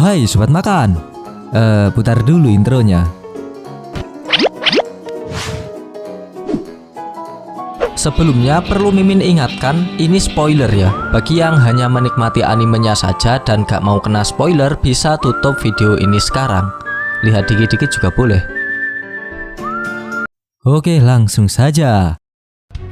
Hai sobat makan. Putar dulu intronya. Sebelumnya perlu Mimin ingatkan, ini spoiler ya. Bagi yang hanya menikmati animenya saja dan gak mau kena spoiler, bisa tutup video ini sekarang. Lihat dikit-dikit juga boleh. Oke, langsung saja.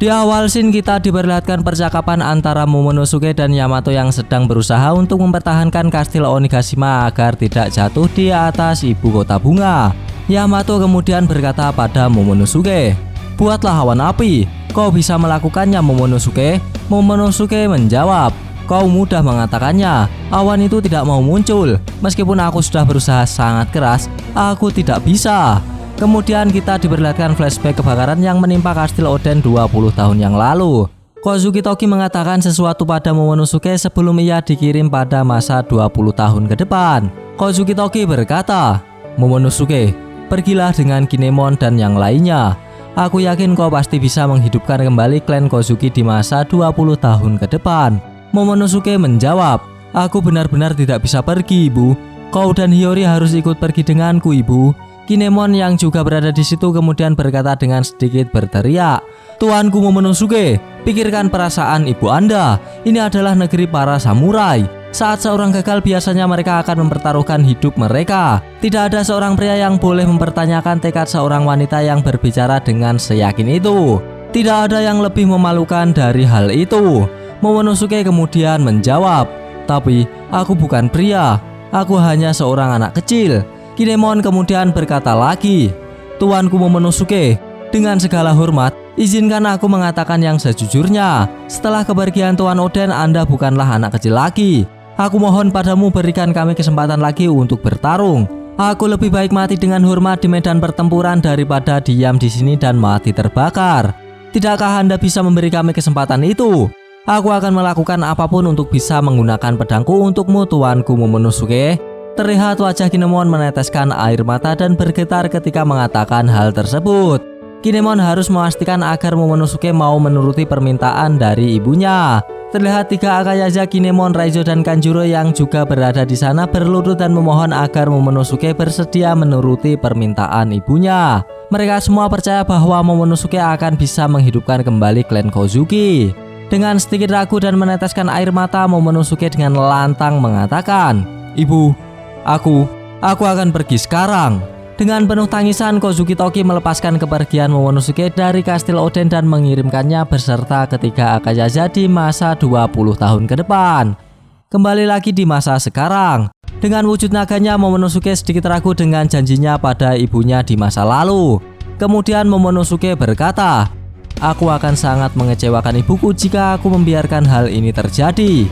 Di awal scene kita diperlihatkan percakapan antara Momonosuke dan Yamato yang sedang berusaha untuk mempertahankan kastil Onigashima agar tidak jatuh di atas ibu kota bunga. Yamato kemudian berkata pada Momonosuke, "Buatlah awan api. Kau bisa melakukannya, Momonosuke." Momonosuke menjawab, "Kau mudah mengatakannya. Awan itu tidak mau muncul. Meskipun aku sudah berusaha sangat keras, aku tidak bisa." Kemudian kita diperlihatkan flashback kebakaran yang menimpa kastil Oden 20 tahun yang lalu. Kozuki Toki mengatakan sesuatu pada Momonosuke sebelum ia dikirim pada masa 20 tahun ke depan. Kozuki Toki berkata, "Momonosuke, pergilah dengan Kinemon dan yang lainnya. Aku yakin kau pasti bisa menghidupkan kembali klan Kozuki di masa 20 tahun ke depan." Momonosuke menjawab, "Aku benar-benar tidak bisa pergi, Ibu. Kau dan Hiyori harus ikut pergi denganku, Ibu." Kinemon yang juga berada di situ kemudian berkata dengan sedikit berteriak, "Tuanku Momonosuke, pikirkan perasaan ibu Anda. Ini adalah negeri para samurai. Saat seorang gagal biasanya mereka akan mempertaruhkan hidup mereka. Tidak ada seorang pria yang boleh mempertanyakan tekad seorang wanita yang berbicara dengan seyakin itu. Tidak ada yang lebih memalukan dari hal itu." Momonosuke kemudian menjawab, "Tapi aku bukan pria. Aku hanya seorang anak kecil." Kinemon kemudian berkata lagi, "Tuanku Momonosuke, dengan segala hormat, izinkan aku mengatakan yang sejujurnya. Setelah kepergian Tuan Oden, Anda bukanlah anak kecil lagi. Aku mohon padamu berikan kami kesempatan lagi untuk bertarung. Aku lebih baik mati dengan hormat di medan pertempuran daripada diam di sini dan mati terbakar. Tidakkah Anda bisa memberi kami kesempatan itu? Aku akan melakukan apapun untuk bisa menggunakan pedangku untukmu, Tuanku Momonosuke." Terlihat wajah Kinemon meneteskan air mata dan bergetar ketika mengatakan hal tersebut. Kinemon harus memastikan agar Momonosuke mau menuruti permintaan dari ibunya. Terlihat tiga Akayaja, Kinemon, Raizo, dan Kanjuro yang juga berada di sana berlutut dan memohon agar Momonosuke bersedia menuruti permintaan ibunya. Mereka semua percaya bahwa Momonosuke akan bisa menghidupkan kembali klan Kozuki. Dengan sedikit ragu dan meneteskan air mata, Momonosuke dengan lantang mengatakan, "Ibu, Aku akan pergi sekarang." Dengan penuh tangisan, Kozuki Toki melepaskan kepergian Momonosuke dari kastil Oden dan mengirimkannya beserta ketiga Akayaja di masa 20 tahun ke depan. Kembali lagi di masa sekarang. Dengan wujud naganya, Momonosuke sedikit ragu dengan janjinya pada ibunya di masa lalu. Kemudian Momonosuke berkata, "Aku akan sangat mengecewakan ibuku jika aku membiarkan hal ini terjadi."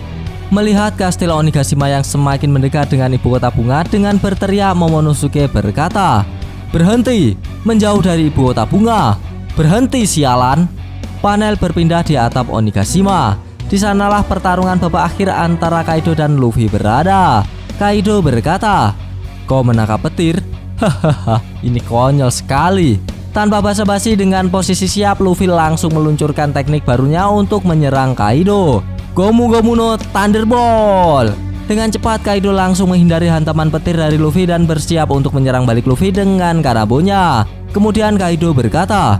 Melihat kastil Onigashima yang semakin mendekat dengan ibu kota bunga, dengan berteriak Momonosuke berkata, "Berhenti, menjauh dari ibu kota bunga. Berhenti, sialan." Panel berpindah di atap Onigashima. Di sanalah pertarungan babak akhir antara Kaido dan Luffy berada. Kaido berkata, "Kau menangkap petir? Hahaha, ini konyol sekali." Tanpa basa-basi, dengan posisi siap, Luffy langsung meluncurkan teknik barunya untuk menyerang Kaido. Gomu Gomu no Thunderbolt. Dengan cepat Kaido langsung menghindari hantaman petir dari Luffy dan bersiap untuk menyerang balik Luffy dengan Kanabonya. Kemudian Kaido berkata,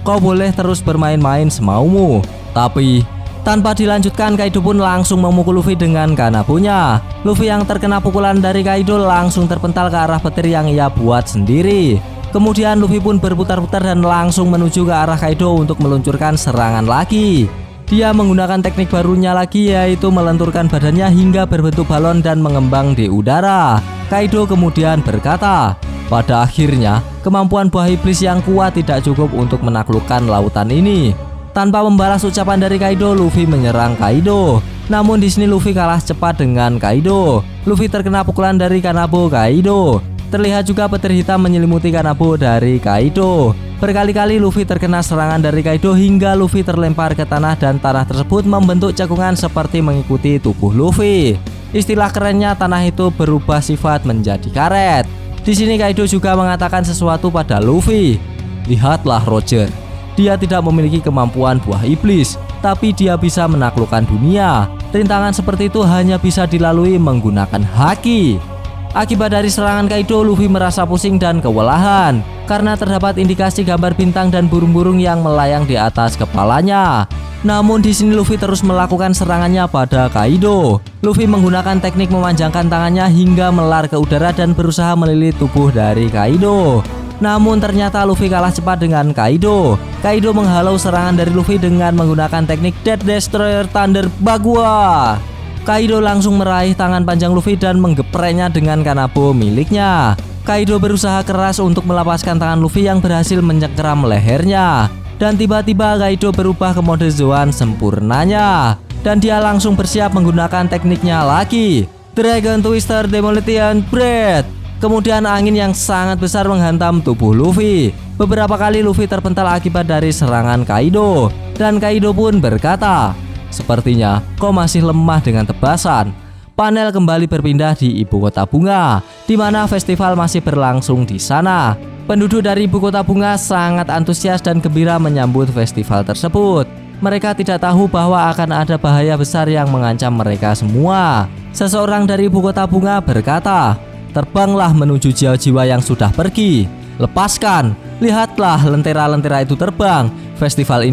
"Kau boleh terus bermain-main semaumu." Tapi tanpa dilanjutkan, Kaido pun langsung memukul Luffy dengan Kanabonya. Luffy yang terkena pukulan dari Kaido langsung terpental ke arah petir yang ia buat sendiri. Kemudian Luffy pun berputar-putar dan langsung menuju ke arah Kaido untuk meluncurkan serangan lagi. Dia menggunakan teknik barunya lagi, yaitu melenturkan badannya hingga berbentuk balon dan mengembang di udara. Kaido kemudian berkata, "Pada akhirnya, kemampuan buah iblis yang kuat tidak cukup untuk menaklukkan lautan ini." Tanpa membalas ucapan dari Kaido, Luffy menyerang Kaido. Namun di sini Luffy kalah cepat dengan Kaido. Luffy terkena pukulan dari Kanabo Kaido. Terlihat juga petir hitam menyelimuti Kanabo dari Kaido. Berkali-kali Luffy terkena serangan dari Kaido hingga Luffy terlempar ke tanah dan tanah tersebut membentuk cekungan seperti mengikuti tubuh Luffy. Istilah kerennya, tanah itu berubah sifat menjadi karet. Di sini Kaido juga mengatakan sesuatu pada Luffy. "Lihatlah Roger, dia tidak memiliki kemampuan buah iblis, tapi dia bisa menaklukkan dunia. Rintangan seperti itu hanya bisa dilalui menggunakan haki. Akibat dari serangan Kaido, Luffy merasa pusing dan kewalahan karena terdapat indikasi gambar bintang dan burung-burung yang melayang di atas kepalanya. Namun di sini Luffy terus melakukan serangannya pada Kaido. Luffy menggunakan teknik memanjangkan tangannya hingga melar ke udara dan berusaha melilit tubuh dari Kaido. Namun ternyata Luffy kalah cepat dengan Kaido. Kaido menghalau serangan dari Luffy dengan menggunakan teknik Death Destroyer Thunder Bagua. Kaido langsung meraih tangan panjang Luffy dan menggepreknya dengan kanabo miliknya. Kaido berusaha keras untuk melepaskan tangan Luffy yang berhasil menyekram lehernya. Dan tiba-tiba Kaido berubah ke mode Zoan sempurnanya. Dan dia langsung bersiap menggunakan tekniknya lagi, Dragon Twister Demolition Breath. Kemudian angin yang sangat besar menghantam tubuh Luffy. Beberapa kali Luffy terpental akibat dari serangan Kaido. Dan Kaido pun berkata, "Sepertinya kau masih lemah dengan tebasan." Panel kembali berpindah di ibu kota bunga, di mana festival masih berlangsung di sana. Penduduk dari ibu kota bunga sangat antusias dan gembira menyambut festival tersebut. Mereka tidak tahu bahwa akan ada bahaya besar yang mengancam mereka semua. Seseorang dari ibu kota bunga berkata, "Terbanglah menuju jiwa-jiwa yang sudah pergi. Lepaskan, lihatlah lentera-lentera itu terbang. Festival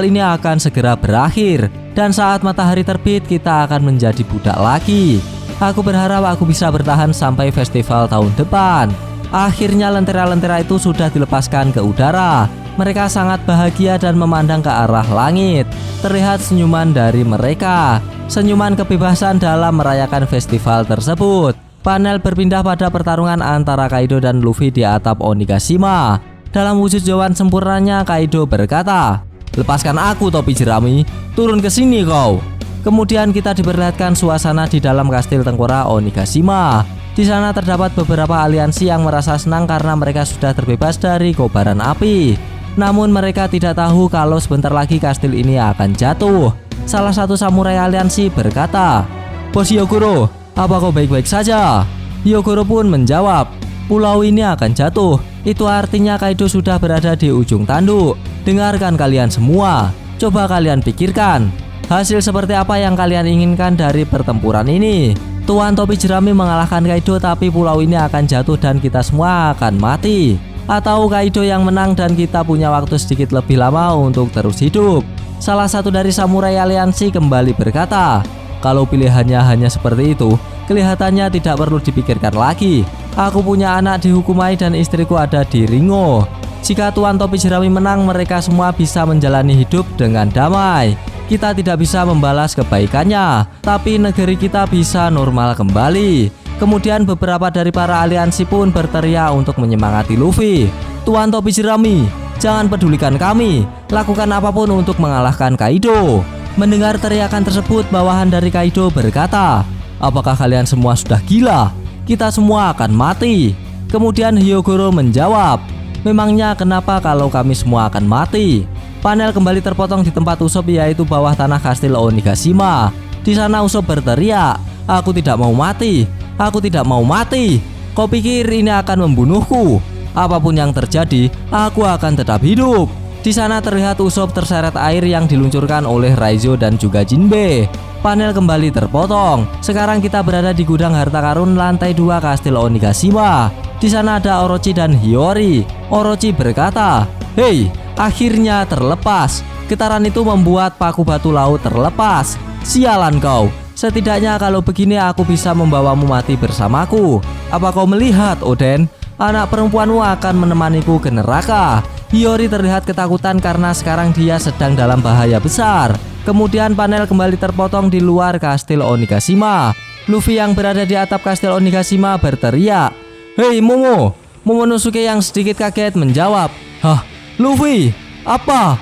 ini akan segera berakhir. Dan saat matahari terbit kita akan menjadi budak lagi. Aku berharap aku bisa bertahan sampai festival tahun depan." Akhirnya lentera-lentera itu sudah dilepaskan ke udara. Mereka sangat bahagia dan memandang ke arah langit. Terlihat senyuman dari mereka, senyuman kebebasan dalam merayakan festival tersebut. Panel berpindah pada pertarungan antara Kaido dan Luffy di atap Onigashima. Dalam wujud Zoan sempurnanya, Kaido berkata, "Lepaskan aku, topi jerami, turun ke sini kau." Kemudian kita diperlihatkan suasana di dalam kastil tengkorak Onigashima. Di sana terdapat beberapa aliansi yang merasa senang karena mereka sudah terbebas dari kobaran api. Namun mereka tidak tahu kalau sebentar lagi kastil ini akan jatuh. Salah satu samurai aliansi berkata, "Bos Hyogoro, apa kau baik-baik saja?" Hyogoro pun menjawab, "Pulau ini akan jatuh. Itu artinya Kaido sudah berada di ujung tanduk. Dengarkan kalian semua. Coba kalian pikirkan, hasil seperti apa yang kalian inginkan dari pertempuran ini? Tuan Topi Jerami mengalahkan Kaido tapi pulau ini akan jatuh dan kita semua akan mati. Atau Kaido yang menang dan kita punya waktu sedikit lebih lama untuk terus hidup." Salah satu dari samurai aliansi kembali berkata, "Kalau pilihannya hanya seperti itu, kelihatannya tidak perlu dipikirkan lagi. Aku punya anak di Hukumai dan istriku ada di Ringo. Jika Tuan Topi Jerami menang, mereka semua bisa menjalani hidup dengan damai. Kita tidak bisa membalas kebaikannya, tapi negeri kita bisa normal kembali." Kemudian beberapa dari para aliansi pun berteriak untuk menyemangati Luffy. "Tuan Topi Jerami, jangan pedulikan kami. Lakukan apapun untuk mengalahkan Kaido." Mendengar teriakan tersebut, bawahan dari Kaido berkata, "Apakah kalian semua sudah gila? Kita semua akan mati." Kemudian Hyogoro menjawab, "Memangnya kenapa kalau kami semua akan mati?" Panel kembali terpotong di tempat Usopp, yaitu bawah tanah kastil Onigashima. Di sana Usopp berteriak, "Aku tidak mau mati. Aku tidak mau mati. Kau pikir ini akan membunuhku? Apapun yang terjadi, aku akan tetap hidup." Di sana terlihat Usopp terseret air yang diluncurkan oleh Raizo dan juga Jinbe. Panel kembali terpotong. Sekarang kita berada di gudang harta karun lantai 2 kastil Onigashima. Di sana ada Orochi dan Hiyori. Orochi berkata, "Hei, akhirnya terlepas. Getaran itu membuat paku batu laut terlepas. Sialan kau. Setidaknya kalau begini aku bisa membawamu mati bersamaku. Apa kau melihat, Oden? Anak perempuanmu akan menemaniku ke neraka." Hiyori terlihat ketakutan karena sekarang dia sedang dalam bahaya besar. Kemudian panel kembali terpotong di luar kastil Onigashima. Luffy yang berada di atap kastil Onigashima berteriak, "Hei Momo!" Momonosuke yang sedikit kaget menjawab, "Hah, Luffy, apa?"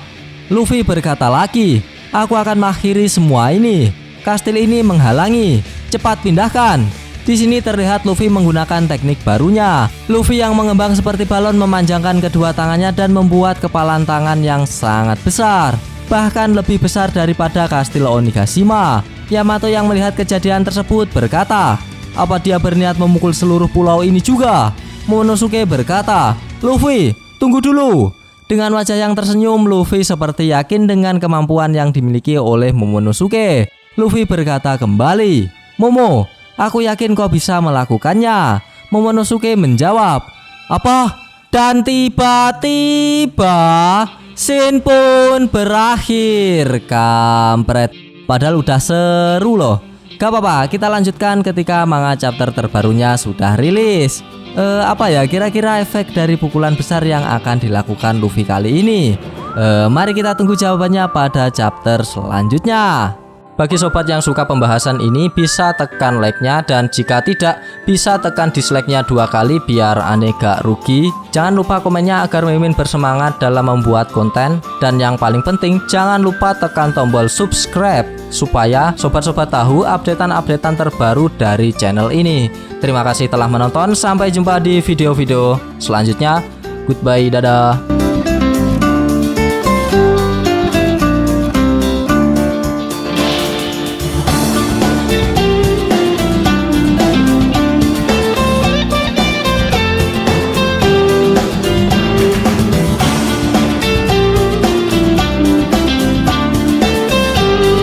Luffy berkata lagi, "Aku akan mengakhiri semua ini. Kastil ini menghalangi. Cepat pindahkan." Di sini terlihat Luffy menggunakan teknik barunya. Luffy yang mengembang seperti balon memanjangkan kedua tangannya dan membuat kepalan tangan yang sangat besar, bahkan lebih besar daripada kastil Onigashima. Yamato yang melihat kejadian tersebut berkata, "Apa dia berniat memukul seluruh pulau ini juga?" Momonosuke berkata, "Luffy, tunggu dulu." Dengan wajah yang tersenyum, Luffy seperti yakin dengan kemampuan yang dimiliki oleh Momonosuke. Luffy berkata kembali, "Momo, aku yakin kau bisa melakukannya." Momonosuke menjawab, "Apa?" Dan tiba-tiba scene pun berakhir. Kampret. Padahal udah seru loh. Gak apa-apa, kita lanjutkan ketika manga chapter terbarunya sudah rilis. Apa ya kira-kira efek dari pukulan besar yang akan dilakukan Luffy kali ini? Mari kita tunggu jawabannya pada chapter selanjutnya. Bagi sobat yang suka pembahasan ini bisa tekan like-nya, dan jika tidak bisa tekan dislike-nya 2 kali biar aneh gak rugi. Jangan lupa komennya agar Mimin bersemangat dalam membuat konten, dan yang paling penting jangan lupa tekan tombol subscribe supaya sobat-sobat tahu updatean-updatean terbaru dari channel ini. Terima kasih telah menonton, sampai jumpa di video-video selanjutnya. Goodbye, dadah.